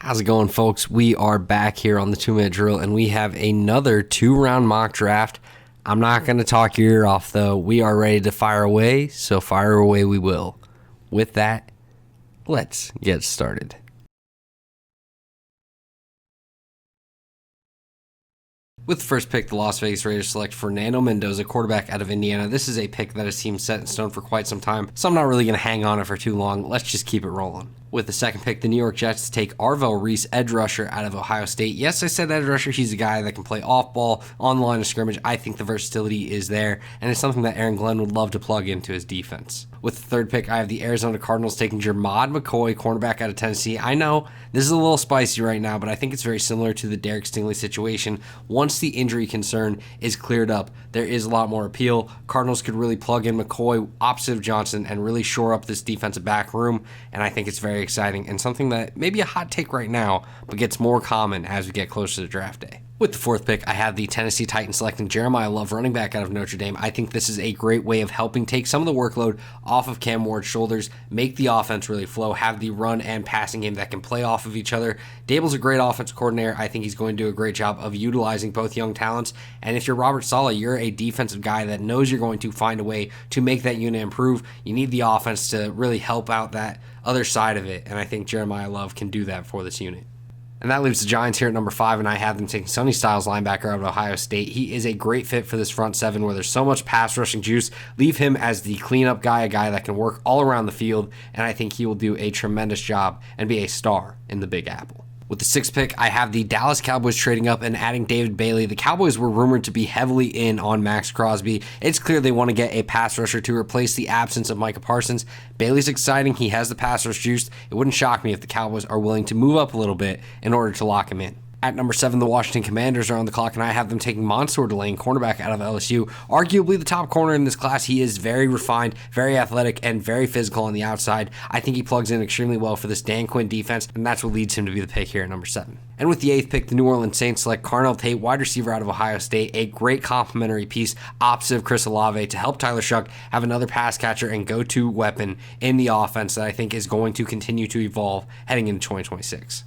How's it going, folks? We are back here on the 2-minute drill, and we have another 2-round mock draft. I'm not going to talk your ear off, though. We are ready to fire away, so fire away we will. With that, let's get started. With the first pick, the Las Vegas Raiders select Fernando Mendoza, quarterback out of Indiana. This is a pick that has seemed set in stone for quite some time, so I'm not really going to hang on it for too long. Let's just keep it rolling. With the second pick, the New York Jets take Arvell Reese, edge rusher out of Ohio State. Yes, I said edge rusher. He's a guy that can play off ball, on the line of scrimmage. I think the versatility is there, and it's something that Aaron Glenn would love to plug into his defense. With the third pick, I have the Arizona Cardinals taking Jermod McCoy, cornerback out of Tennessee. I know this is a little spicy right now, but I think it's very similar to the Derek Stingley situation. Once the injury concern is cleared up, there is a lot more appeal. Cardinals could really plug in McCoy opposite of Johnson and really shore up this defensive back room, and I think it's very exciting and something that may be a hot take right now, but gets more common as we get closer to draft day. With the fourth pick, I have the Tennessee Titans selecting Jeremiah Love, running back out of Notre Dame. I think this is a great way of helping take some of the workload off of Cam Ward's shoulders, make the offense really flow, have the run and passing game that can play off of each other. Dable's a great offense coordinator. I think he's going to do a great job of utilizing both young talents. And if you're Robert Saleh, you're a defensive guy that knows you're going to find a way to make that unit improve. You need the offense to really help out that other side of it, and I think Jeremiah Love can do that for this unit. And that leaves the Giants here at number 5, and I have them taking Sonny Styles, linebacker out of Ohio State. He is a great fit for this front seven where there's so much pass rushing juice. Leave him as the cleanup guy, a guy that can work all around the field, and I think he will do a tremendous job and be a star in the Big Apple. With the sixth pick, I have the Dallas Cowboys trading up and adding David Bailey. The Cowboys were rumored to be heavily in on Max Crosby. It's clear they want to get a pass rusher to replace the absence of Micah Parsons. Bailey's exciting. He has the pass rush juice. It wouldn't shock me if the Cowboys are willing to move up a little bit in order to lock him in. At number 7, the Washington Commanders are on the clock, and I have them taking Mansour Delane, cornerback out of LSU. Arguably the top corner in this class. He is very refined, very athletic, and very physical on the outside. I think he plugs in extremely well for this Dan Quinn defense, and that's what leads him to be the pick here at number 7. And with the 8th pick, the New Orleans Saints select Carnell Tate, wide receiver out of Ohio State, a great complementary piece opposite of Chris Olave to help Tyler Shuck have another pass catcher and go-to weapon in the offense that I think is going to continue to evolve heading into 2026.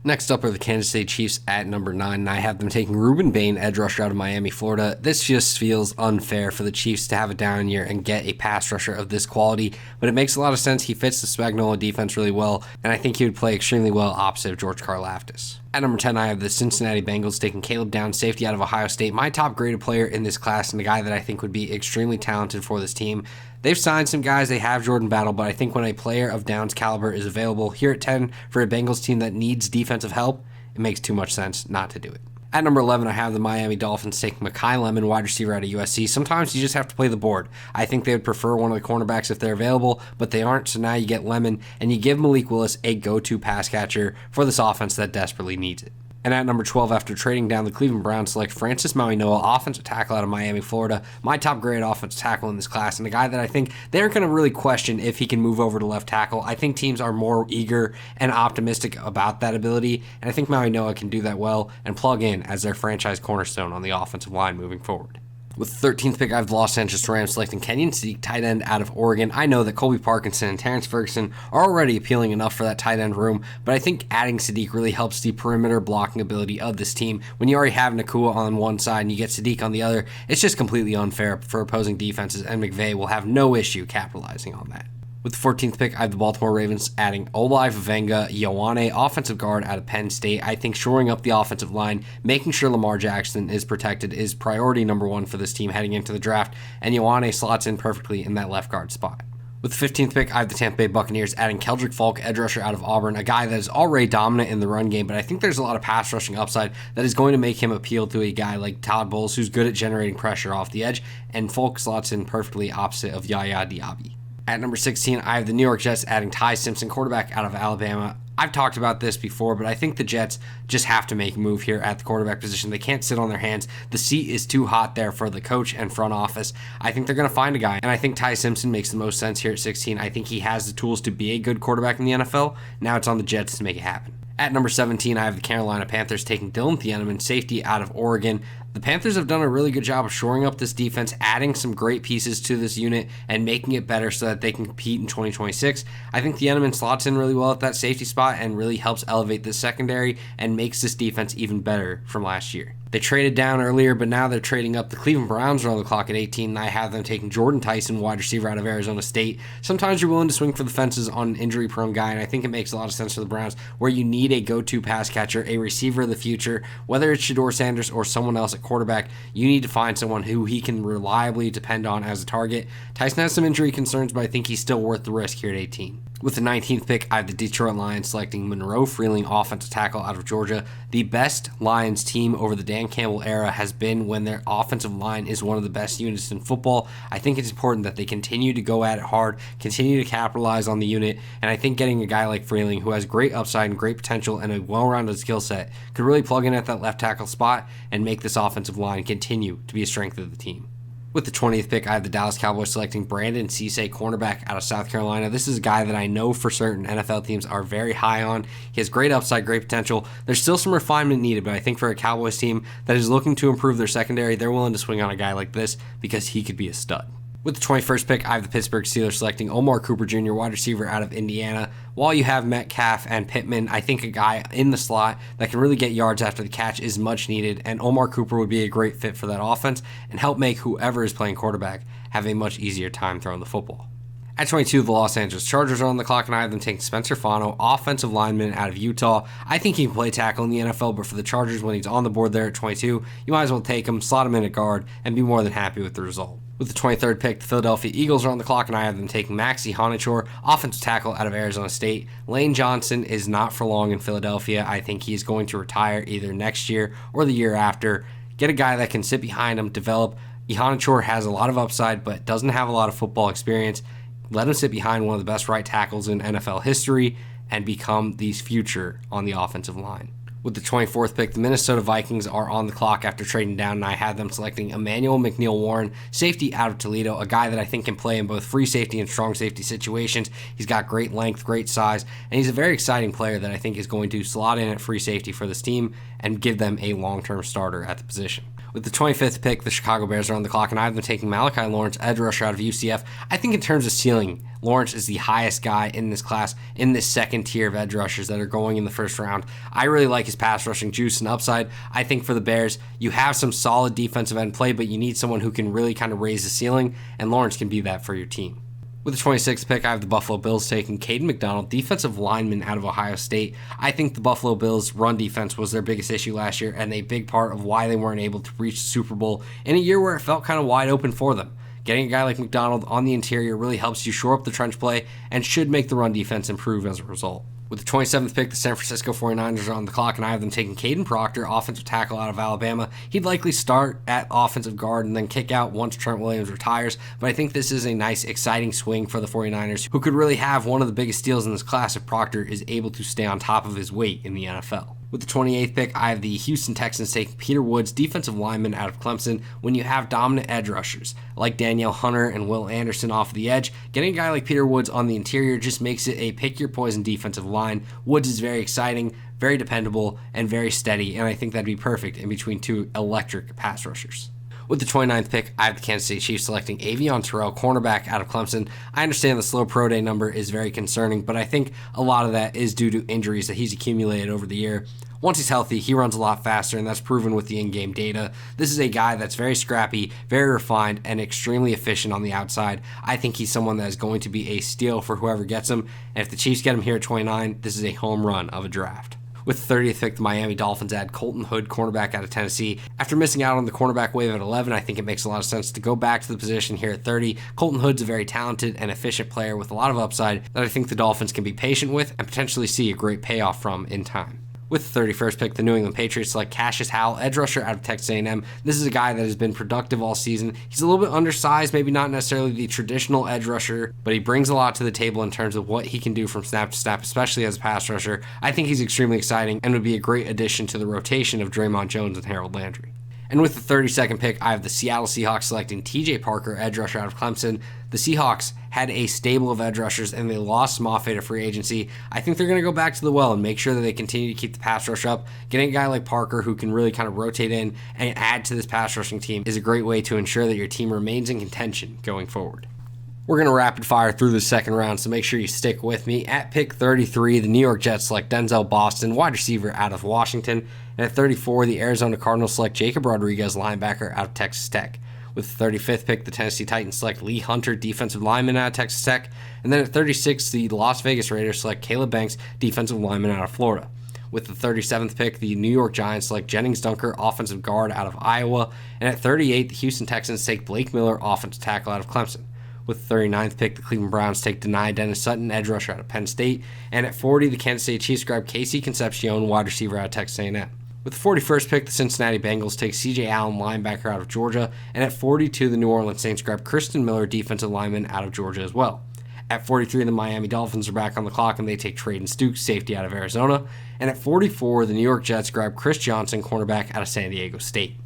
Next up are the Kansas City Chiefs at number 9, and I have them taking Ruben Bain, edge rusher out of Miami, Florida. This just feels unfair for the Chiefs to have a down year and get a pass rusher of this quality, but it makes a lot of sense. He fits the Spagnuolo defense really well, and I think he would play extremely well opposite of George Karlaftis. At number 10, I have the Cincinnati Bengals taking Caleb Downs, safety out of Ohio State, my top graded player in this class and a guy that I think would be extremely talented for this team. They've signed some guys, they have Jordan Battle, but I think when a player of Downs' caliber is available here at 10 for a Bengals team that needs defensive help, it makes too much sense not to do it. At number 11, I have the Miami Dolphins taking Mekhi Lemon, wide receiver out of USC. Sometimes you just have to play the board. I think they would prefer one of the cornerbacks if they're available, but they aren't, so now you get Lemon, and you give Malik Willis a go-to pass catcher for this offense that desperately needs it. And at number 12, after trading down, the Cleveland Browns select Francis Mauigoa, offensive tackle out of Miami, Florida. My top grade offensive tackle in this class, and a guy that I think they aren't going to really question if he can move over to left tackle. I think teams are more eager and optimistic about that ability, and I think Mauigoa can do that well and plug in as their franchise cornerstone on the offensive line moving forward. With the 13th pick, I have the Los Angeles Rams selecting Kenyon Sadiq, tight end out of Oregon. I know that Colby Parkinson and Terrence Ferguson are already appealing enough for that tight end room, but I think adding Sadiq really helps the perimeter blocking ability of this team. When you already have Nakua on one side and you get Sadiq on the other, it's just completely unfair for opposing defenses, and McVay will have no issue capitalizing on that. With the 14th pick, I have the Baltimore Ravens adding Olai Vavenga Ioane, offensive guard out of Penn State. I think shoring up the offensive line, making sure Lamar Jackson is protected is priority number 1 for this team heading into the draft, and Ioane slots in perfectly in that left guard spot. With the 15th pick, I have the Tampa Bay Buccaneers adding Keldrick Falk, edge rusher out of Auburn, a guy that is already dominant in the run game, but I think there's a lot of pass rushing upside that is going to make him appeal to a guy like Todd Bowles, who's good at generating pressure off the edge, and Falk slots in perfectly opposite of Yaya Diaby. At number 16, I have the New York Jets adding Ty Simpson, quarterback out of Alabama. I've talked about this before, but I think the Jets just have to make a move here at the quarterback position. They can't sit on their hands. The seat is too hot there for the coach and front office. I think they're going to find a guy, and I think Ty Simpson makes the most sense here at 16. I think he has the tools to be a good quarterback in the NFL. Now it's on the Jets to make it happen. At number 17, I have the Carolina Panthers taking Dylan Thieneman, safety out of Oregon. The Panthers have done a really good job of shoring up this defense, adding some great pieces to this unit and making it better so that they can compete in 2026. I think the Eneman slots in really well at that safety spot and really helps elevate the secondary and makes this defense even better from last year. They traded down earlier, but now they're trading up. The Cleveland Browns are on the clock at 18, and I have them taking Jordan Tyson, wide receiver out of Arizona State. Sometimes you're willing to swing for the fences on an injury-prone guy, and I think it makes a lot of sense for the Browns, where you need a go-to pass catcher, a receiver of the future. Whether it's Shedeur Sanders or someone else at quarterback, you need to find someone who he can reliably depend on as a target. Tyson has some injury concerns, but I think he's still worth the risk here at 18. With the 19th pick, I have the Detroit Lions selecting Monroe Freeling, offensive tackle out of Georgia. The best Lions team over the Dan Campbell era has been when their offensive line is one of the best units in football. I think it's important that they continue to go at it hard, continue to capitalize on the unit, and I think getting a guy like Freeling, who has great upside and great potential and a well-rounded skill set, could really plug in at that left tackle spot and make this offensive line continue to be a strength of the team. With the 20th pick, I have the Dallas Cowboys selecting Brandon Cisse, cornerback out of South Carolina. This is a guy that I know for certain NFL teams are very high on. He has great upside, great potential. There's still some refinement needed, but I think for a Cowboys team that is looking to improve their secondary, they're willing to swing on a guy like this because he could be a stud. With the 21st pick, I have the Pittsburgh Steelers selecting Omar Cooper Jr., wide receiver out of Indiana. While you have Metcalf and Pittman, I think a guy in the slot that can really get yards after the catch is much needed, and Omar Cooper would be a great fit for that offense and help make whoever is playing quarterback have a much easier time throwing the football. At 22, the Los Angeles Chargers are on the clock, and I have them taking Spencer Fano, offensive lineman out of Utah. I think he can play tackle in the NFL, but for the Chargers, when he's on the board there at 22, you might as well take him, slot him in at guard, and be more than happy with the result. With the 23rd pick, the Philadelphia Eagles are on the clock, and I have them taking Maxi Honechor, offensive tackle out of Arizona State. Lane Johnson is not for long in Philadelphia. I think he's going to retire either next year or the year after. Get a guy that can sit behind him, develop. Honechor has a lot of upside, but doesn't have a lot of football experience. Let him sit behind one of the best right tackles in NFL history and become the future on the offensive line. With the 24th pick, the Minnesota Vikings are on the clock after trading down, and I had them selecting Emmanuel McNeil-Warren, safety out of Toledo, a guy that I think can play in both free safety and strong safety situations. He's got great length, great size, and he's a very exciting player that I think is going to slot in at free safety for this team and give them a long-term starter at the position. With the 25th pick, the Chicago Bears are on the clock, and I have them taking Malachi Lawrence, edge rusher out of UCF. I think in terms of ceiling, Lawrence is the highest guy in this class, in this second tier of edge rushers that are going in the first round. I really like his pass rushing juice and upside. I think for the Bears, you have some solid defensive end play, but you need someone who can really kind of raise the ceiling, and Lawrence can be that for your team. With the 26th pick, I have the Buffalo Bills taking Caden McDonald, defensive lineman out of Ohio State. I think the Buffalo Bills' run defense was their biggest issue last year and a big part of why they weren't able to reach the Super Bowl in a year where it felt kind of wide open for them. Getting a guy like McDonald on the interior really helps you shore up the trench play and should make the run defense improve as a result. With the 27th pick, the San Francisco 49ers are on the clock, and I have them taking Caden Proctor, offensive tackle out of Alabama. He'd likely start at offensive guard and then kick out once Trent Williams retires, but I think this is a nice, exciting swing for the 49ers, who could really have one of the biggest steals in this class if Proctor is able to stay on top of his weight in the NFL. With the 28th pick, I have the Houston Texans taking Peter Woods, defensive lineman out of Clemson. When you have dominant edge rushers like Danielle Hunter and Will Anderson off of the edge, getting a guy like Peter Woods on the interior just makes it a pick-your-poison defensive line. Woods is very exciting, very dependable, and very steady, and I think that'd be perfect in between two electric pass rushers. With the 29th pick, I have the Kansas City Chiefs selecting Avion Terrell, cornerback out of Clemson. I understand the slow pro day number is very concerning, but I think a lot of that is due to injuries that he's accumulated over the year. Once he's healthy, he runs a lot faster, and that's proven with the in-game data. This is a guy that's very scrappy, very refined, and extremely efficient on the outside. I think he's someone that is going to be a steal for whoever gets him, and if the Chiefs get him here at 29, this is a home run of a draft. With the 30th pick, the Miami Dolphins add Colton Hood, cornerback out of Tennessee. After missing out on the cornerback wave at 11, I think it makes a lot of sense to go back to the position here at 30. Colton Hood's a very talented and efficient player with a lot of upside that I think the Dolphins can be patient with and potentially see a great payoff from in time. With the 31st pick, the New England Patriots select Cassius Howell, edge rusher out of Texas A&M. This is a guy that has been productive all season. He's a little bit undersized, maybe not necessarily the traditional edge rusher, but he brings a lot to the table in terms of what he can do from snap to snap, especially as a pass rusher. I think he's extremely exciting and would be a great addition to the rotation of Draymond Jones and Harold Landry. And with the 32nd pick, I have the Seattle Seahawks selecting TJ Parker, edge rusher out of Clemson. The Seahawks had a stable of edge rushers, and they lost Mafe to free agency. I think they're going to go back to the well and make sure that they continue to keep the pass rush up. Getting a guy like Parker who can really kind of rotate in and add to this pass rushing team is a great way to ensure that your team remains in contention going forward. We're going to rapid fire through the second round, so make sure you stick with me. At pick 33, the New York Jets select Denzel Boston, wide receiver out of Washington. And at 34, the Arizona Cardinals select Jacob Rodriguez, linebacker out of Texas Tech. With the 35th pick, the Tennessee Titans select Lee Hunter, defensive lineman out of Texas Tech. And then at 36, the Las Vegas Raiders select Caleb Banks, defensive lineman out of Florida. With the 37th pick, the New York Giants select Jennings Dunker, offensive guard out of Iowa. And at 38, the Houston Texans take Blake Miller, offensive tackle out of Clemson. With the 39th pick, the Cleveland Browns take Denai Dennis Sutton, edge rusher out of Penn State. And at 40, the Kansas City Chiefs grab Casey Concepcion, wide receiver out of Texas A&M. With the 41st pick, the Cincinnati Bengals take C.J. Allen, linebacker out of Georgia. And at 42, the New Orleans Saints grab Kristen Miller, defensive lineman out of Georgia as well. At 43, the Miami Dolphins are back on the clock, and they take Traden Stukes, safety out of Arizona. And at 44, the New York Jets grab Chris Johnson, cornerback out of San Diego State.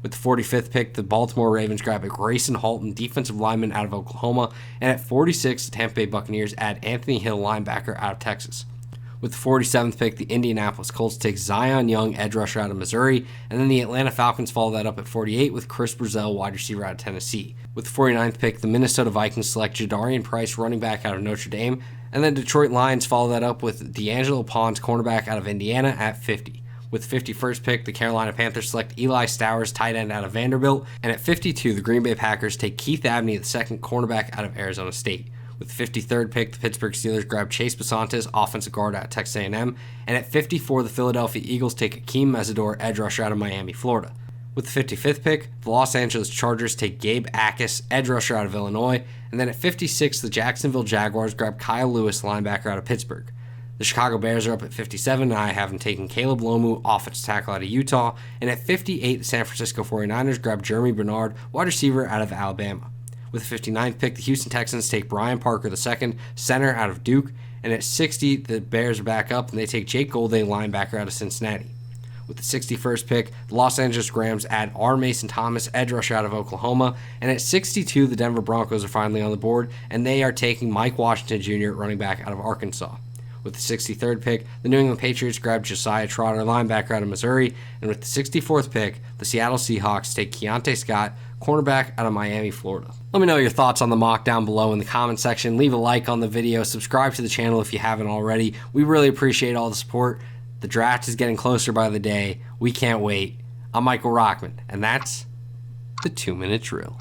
With the 45th pick, the Baltimore Ravens grab a Grayson Halton, defensive lineman out of Oklahoma. And at 46, the Tampa Bay Buccaneers add Anthony Hill, linebacker out of Texas. With the 47th pick, the Indianapolis Colts take Zion Young, edge rusher out of Missouri. And then the Atlanta Falcons follow that up at 48 with Chris Brazell, wide receiver out of Tennessee. With the 49th pick, the Minnesota Vikings select Jadarian Price, running back out of Notre Dame. And then Detroit Lions follow that up with D'Angelo Pons, cornerback out of Indiana at 50. With the 51st pick, the Carolina Panthers select Eli Stowers, tight end out of Vanderbilt. And at 52, the Green Bay Packers take Keith Abney, the second cornerback out of Arizona State. With the 53rd pick, the Pittsburgh Steelers grab Chase Basantes, offensive guard out of Texas A&M. And at 54, the Philadelphia Eagles take Akeem Mesidor, edge rusher out of Miami, Florida. With the 55th pick, the Los Angeles Chargers take Gabe Akis, edge rusher out of Illinois. And then at 56, the Jacksonville Jaguars grab Kyle Lewis, linebacker out of Pittsburgh. The Chicago Bears are up at 57, and I have them taking Caleb Lomu, offensive tackle out of Utah. And at 58, the San Francisco 49ers grab Jeremy Bernard, wide receiver out of Alabama. With the 59th pick, the Houston Texans take Brian Parker II, center out of Duke. And at 60, the Bears are back up, and they take Jake Golday, linebacker out of Cincinnati. With the 61st pick, the Los Angeles Rams add R. Mason Thomas, edge rusher out of Oklahoma. And at 62, the Denver Broncos are finally on the board, and they are taking Mike Washington Jr., running back out of Arkansas. With the 63rd pick, the New England Patriots grab Josiah Trotter, linebacker out of Missouri. And with the 64th pick, the Seattle Seahawks take Keontae Scott, cornerback out of Miami, Florida. Let me know your thoughts on the mock down below in the comment section. Leave a like on the video. Subscribe to the channel if you haven't already. We really appreciate all the support. The draft is getting closer by the day. We can't wait. I'm Michael Rochman, and that's the 2-Minute Drill.